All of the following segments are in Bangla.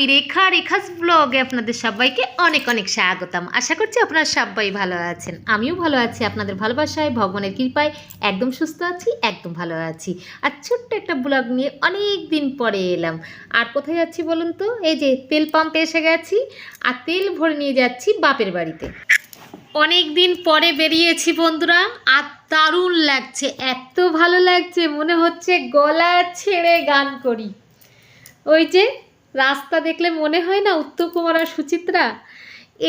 আমি রেখা রেখাস ব্লগে আপনাদের সবাইকে অনেক অনেক স্বাগতম। আশা করছি আপনারা সবাই ভালো আছেন, আমিও ভালো আছি। আপনাদের ভালোবাসায়, ভগবানের কৃপায় একদম সুস্থ আছি, একদম ভালো আছি। আর ছোট্ট একটা ব্লগ নিয়ে অনেক দিন পরে এলাম। আর কোথায় যাচ্ছি বলুন তো? এই যে তেল পাম্পে এসে গেছি আর তেল ভরে নিয়ে যাচ্ছি বাপের বাড়িতে। অনেক দিন পরে বেরিয়েছি বন্ধুরা, আর দারুণ লাগছে, এত ভালো লাগছে মনে হচ্ছে গলা ছেড়ে গান করি। ওই যে রাস্তা দেখলে মনে হয় না উত্তম কুমার আর সুচিত্রা,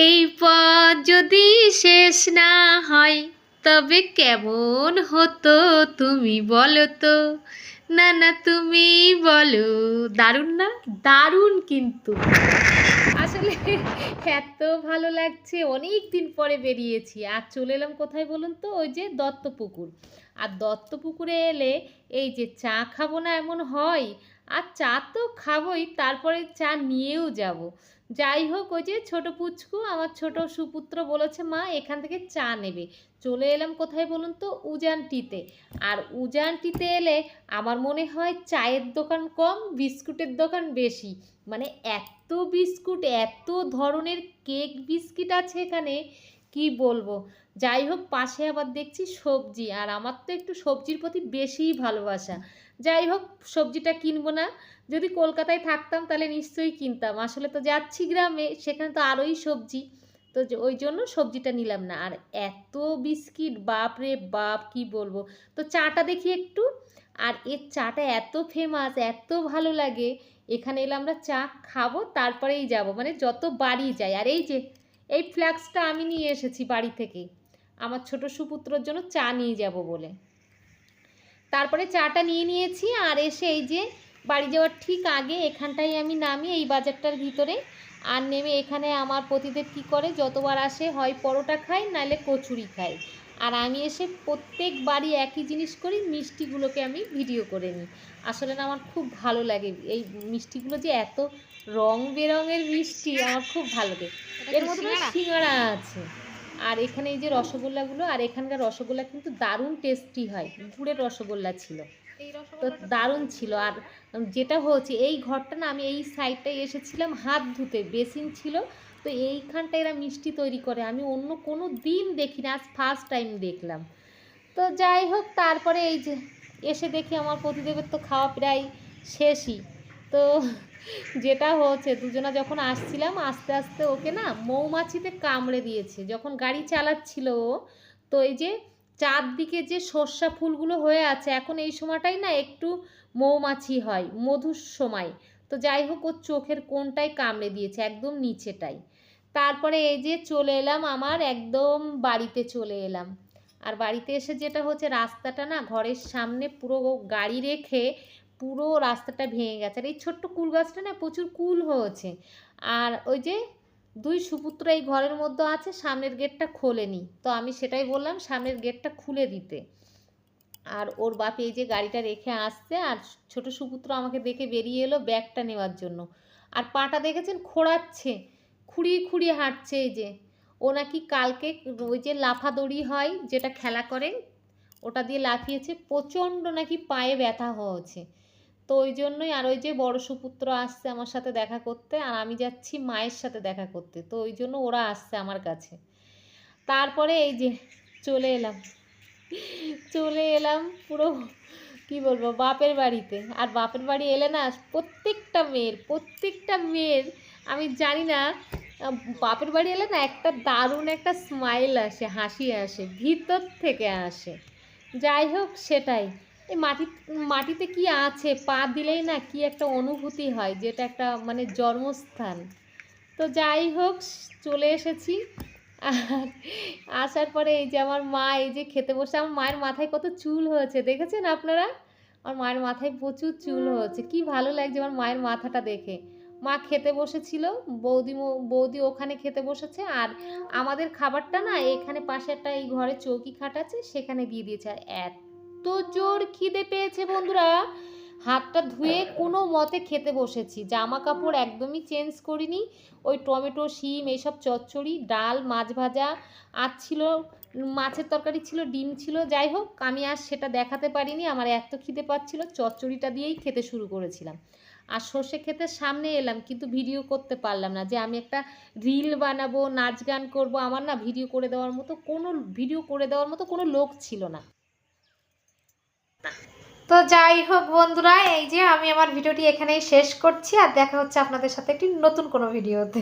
এই পথ যদি শেষ না হয় তবে কেমন হতো তুমি বলো তো, না না তুমি বলো। দারুণ না? দারুণ কিন্তু আসলে এত ভালো লাগছে, অনেক দিন পরে বেরিয়েছি। আর চলে এলাম কোথায় বলুন তো? ওই যে দত্তপুকুর। আর দত্তপুকুরে এলে এই যে চা খাবো না এমন হয়, আর চা তো খাবোই, তারপরে চা নিয়েও যাব। যাই হোক, ওই যে ছোট পুচকু আমার ছোট সুপুত্র বলেছে মা এখান থেকে চা নেবে। চলে এলাম কোথায় বলুন তো? উজানটিতে। আর উজানটিতে এলে আমার মনে হয় চায়ের দোকান কম, বিস্কুটের দোকান বেশি। মানে এত বিস্কুট, এত ধরনের কেক বিস্কিট আছে এখানে, কি বলবো। যাই হোক, পাশে আবার দেখছি সবজি, আর আমার তো একটু সবজির প্রতি বেশিই ভালোবাসা। যাই হোক, সবজিটা কিনবো না। যদি কলকাতায় থাকতাম তাহলে নিশ্চয়ই কিনতাম, আসলে তো যাচ্ছি গ্রামে, সেখানে তো আরোই সবজি। তো ওই জন্য সবজিটা নিলাম না। আর এত বিস্কিট, বাপ রে বাপ, কি বলবো। তো চাটা দেখি একটু। আর এর চাটা এত ফেমাস, এত ভালো লাগে। এখানে এলে আমরা চা খাবো, তারপরেই যাব, মানে যত বাড়ি যাই। আর এই যে এই ফ্ল্যাক্সটা আমি নিয়ে এসেছি বাড়ি থেকে আমার ছোট সুপুত্রর জন্য চা নিয়ে যাব বলে। তারপরে চাটা নিয়ে নিয়েছি, আর এসে এই যে বাড়ি যাওয়ার ঠিক আগে এখানটাই আমি নামি, এই বাজারটার ভিতরে। আর নেমে এখানে আমার পতিদেব কী করে, যতবার আসে হয় পরোটা খায়, নাহলে কচুরি খায়। আর আমি এসে প্রত্যেক বাড়ি একই জিনিস করি, মিষ্টিগুলোকে আমি ভিডিও করে নিই। আসলে না আমার খুব ভালো লাগে এই মিষ্টিগুলো, যে এত রং বেরঙের মিষ্টি, আমার খুব ভালো লাগে। এর মধ্যে সিঙ্গাড়া আছে। আর এখানে এই যে রসগোল্লাগুলো, আর এখানকার রসগোল্লা কিন্তু দারুণ টেস্টি হয়, গুড়ের রসগোল্লা ছিল, তো দারুণ ছিল। আর যেটা হচ্ছে এই ঘরটা না, আমি এই সাইডটায় এসেছিলাম হাত ধুতে, বেসিন ছিল, তো এইখানটা এরা মিষ্টি তৈরি করে, আমি অন্য কোনো দিন দেখি না, আজ ফার্স্ট টাইম দেখলাম। তো যাই হোক, তারপরে এই যে এসে দেখি আমার প্রতিদেবের তো খাওয়া প্রায় শেষই। তো যেটা হচ্ছে, দুজনা যখন আসছিলাম আস্তে আস্তে ওকে না মৌমাছিতে কামড়ে দিয়েছে যখন গাড়ি চালাচ্ছিল ও। তো এই যে চারদিকে যে সর্ষা ফুলগুলো হয়ে আছে, এখন এই সময়টাই না একটু মৌমাছি হয়, মধুর সময়। তো যাই হোক, ওর চোখের কোণটাই কামড়ে দিয়েছে, একদম নিচেটাই। তারপরে এই যে চলে এলাম আমার একদম বাড়িতে চলে এলাম। আর বাড়িতে এসে যেটা হচ্ছে, রাস্তাটা না ঘরের সামনে পুরো গাড়ি রেখে পুরো রাস্তাটা ভেঙে গেছে। আর এই ছোট্ট কুল গাছটা না প্রচুর কুল হয়েছে। আর ওই যে দুই সুপুত্র এই ঘরের মধ্যে আছে, সামনের গেটটা খোলেনি, তো আমি সেটাই বললাম সামনের গেটটা খুলে দিতে। আর ওর বাপ এই যে গাড়িটা রেখে আসছে, আর ছোট সুপুত্র আমাকে দেখে বেরিয়ে এলো ব্যাগটা নেওয়ার জন্য। আর পাটা দেখেছেন খোঁড়াচ্ছে, খুঁড়িয়ে খুঁড়িয়ে হাঁটছে। এই যে ও নাকি কালকে ওই যে লাফাদড়ি হয় যেটা খেলা করে, ওটা দিয়ে লাফিয়েছে, প্রচণ্ড নাকি পায়ে ব্যথা হয়েছে। তো ওই জন্যই। আর ওই যে বড় সুপুত্র আসছে আমার সাথে দেখা করতে, আর আমি যাচ্ছি মায়ের সাথে দেখা করতে, তো ওই জন্য ওরা আসছে আমার কাছে। তারপরে এই যে চলে এলাম, চলে এলাম পুরো কি বলবো বাপের বাড়িতে। আর বাপের বাড়ি এলে না প্রত্যেকটা মেয়ের আমি জানি না, বাপের বাড়ি এলে না একটা দারুণ একটা স্মাইল আসে, হাসি আসে, ভিতর থেকে আসে। যাই হোক, সেটাই। এই মাটিতে কি আছে পা দিলেই না কি একটা অনুভূতি হয়, যেটা একটা মানে জন্মস্থান। তো যাই হোক, চলে এসেছি। আর আসার পরে এই যে আমার মা এই যে খেতে বসে, আমার মায়ের মাথায় কত চুল হয়েছে দেখেছেন আপনারা? আমার মায়ের মাথায় প্রচুর চুল হয়েছে, কি ভালো লাগছে আমার মায়ের মাথাটা দেখে। মা খেতে বসেছিল, বৌদি ওখানে খেতে বসেছে, আর আমাদের খাবারটা না এখানে পাশে একটা এই ঘরে চৌকি খাট আছে, সেখানে দিয়ে দিয়েছে। আর এত জোর খিদে পেয়েছে বন্ধুরা, হাতটা ধুয়ে কোনো মতে খেতে বসেছি, জামা কাপড় একদমই চেঞ্জ করিনি। ওই টমেটো, শিম, এইসব চচ্চড়ি, ডাল, মাছ ভাজা, আর ছিল মাছের তরকারি, ছিল ডিম ছিল। যাই হোক, আমি আর সেটা দেখাতে পারিনি, আমার এত খিদে পাচ্ছিল, চচ্চড়িটা দিয়েই খেতে শুরু করেছিলাম। আর সর্ষে ক্ষেতের সামনে এলাম কিন্তু ভিডিও করতে পারলাম না, যে আমি একটা রিল বানাবো, নাচ গান করবো, আমার না ভিডিও করে দেওয়ার মতো কোনো লোক ছিল না। তো যাই হোক বন্ধুরা, এই যে আমি আমার ভিডিওটি এখানেই শেষ করছি, আর দেখা হচ্ছে আপনাদের সাথে একটি নতুন কোনো ভিডিওতে।